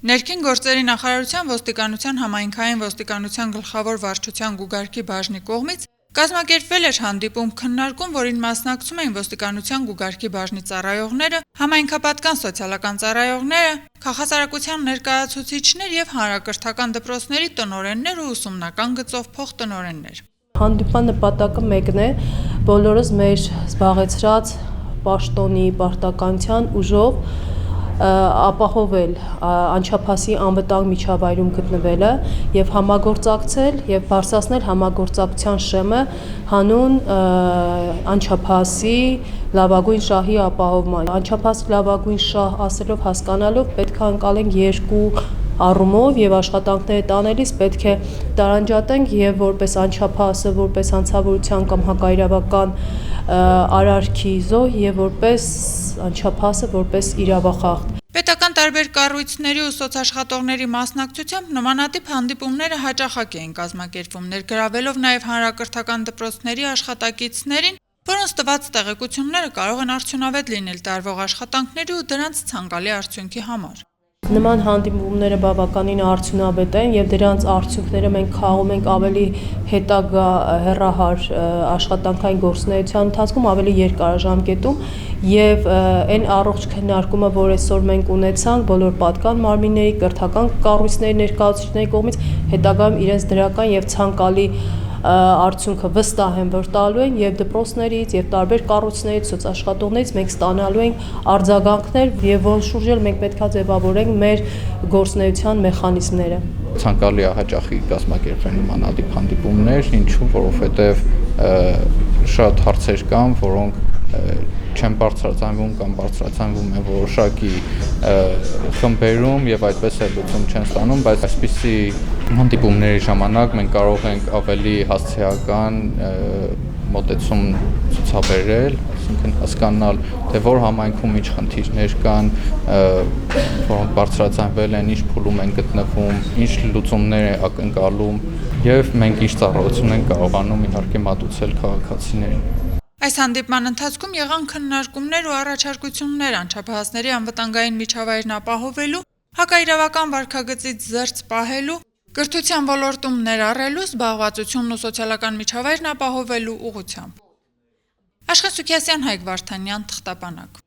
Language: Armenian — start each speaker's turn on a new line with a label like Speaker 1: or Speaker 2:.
Speaker 1: Ներքին գործերի նախարարության ոստիկանության համայնքային ոստիկանության գլխավոր վարչության գուգարքի բաժնի կողմից կազմակերպվել էր հանդիպում քննարկում, որին մասնակցում էին ոստիկանության գուգարքի բաժնի ծառայողները, համայնքապատկան սոցիալական ծառայողները, քաղաքասարակության ներկայացուցիչներ եւ հանրակրթական դպրոցների տնօրեններ ու ուսումնական գծով փոխտնօրեններ։
Speaker 2: Հանդիպման նպատակը մեկն է՝ բոլորս մեր զբաղեցրած պաշտոնի պարտականության ուժով ապահովել անչափահասի անվտանգ միջավայրում գտնվելը եւ համագործակցել եւ բարձրացնել համագործակցության շեմը հանուն անչափահասի լավագույն շահի ապահովման։ Անչափահասի լավագույն շահ ասելով հասկանալով պետք է անցալենք երկու առումով եւ աշխատանքները տանելիս պետք է տարանջատենք եւ որպես անչափահասը որպես հանցավորության կամ հակաիրավական արարքի զոհ եւ որպես անչափահասը որպես իրավախախտ։
Speaker 1: Պետական տարբեր կառույցների ու սոցաշխատողների մասնակցությամբ նմանատիպ հանդիպումները հաճախակ էին կազմակերպվում, ներգրավելով նաեւ հանրակրթական դպրոցների աշխատակիցներին, որոնց տված տեղեկությունները կարող են արդյունավետ լինել տարվող աշխատանքների ու դրանց ցանկալի արդյունքի համար։
Speaker 2: Նման հանդիպումները բավականին արդյունավետ են եւ դրանց արդյունքները մենք քաղում ենք ավելի հետագա հեռահար աշխատանքային գործունեության ընթացքում ավելի երկարաժամկետում եւ այն առողջ քննարկումը, որ այսօր մենք ունեցանք բոլոր պատկան մարմինների, կրթական կառույցների ներկայացուցիչների կողմից հետագայում իրենց դրական եւ ցանկալի արդյունքը վստահ եմ, որ տալու են եւ դպրոցներից եւ տարբեր կառույցներից, սոցաշխատողներից մենք ստանալու ենք արձագանքներ եւ որոնց շուրջ էլ մենք պետք է ձևավորենք մեր գործունեության մեխանիզմները։
Speaker 3: Ցանկալի է հաճախի կազմակերպվեն նմանատիպ հանդիպումներ, ինչու, որովհետեւ շատ հարցեր կան, որոնք չեն բարձրացանվում կամ բարձրացանվում են որոշակի խմբերում եւ այդպես էլ լուծում չեն ստանում, բայց այսպիսի հանդիպումների ժամանակ մենք կարող ենք ավելի հասցեական մոտեցում ցուցաբերել, այսինքն հասկանալ, թե որ համայնքում ինչ խնդիրներ կան, որոնք բարձրացանվել են, ինչ փուլում են գտնվում, ինչ լուծումներ է ակնկալում եւ մենք ինչ ծառայություն ենք կարողանում իհարկե մատուցել քաղաքացիներին։
Speaker 1: Այս հանդիպման ընթացքում եղան քննարկումներ ու առաջարկություններ անչափահասների անվտանգային միջավայրն ապահովելու, հակաիրավական վարքագծից զերծ պահելու, կրթության ոլորտում ներառելու, զբաղվածությունն ու սոցիալական միջավայրն ապահովելու ուղղությամբ։ Աշխեն Սուքիասյան, Հայկ Վարդանյան, Թղթապանակ։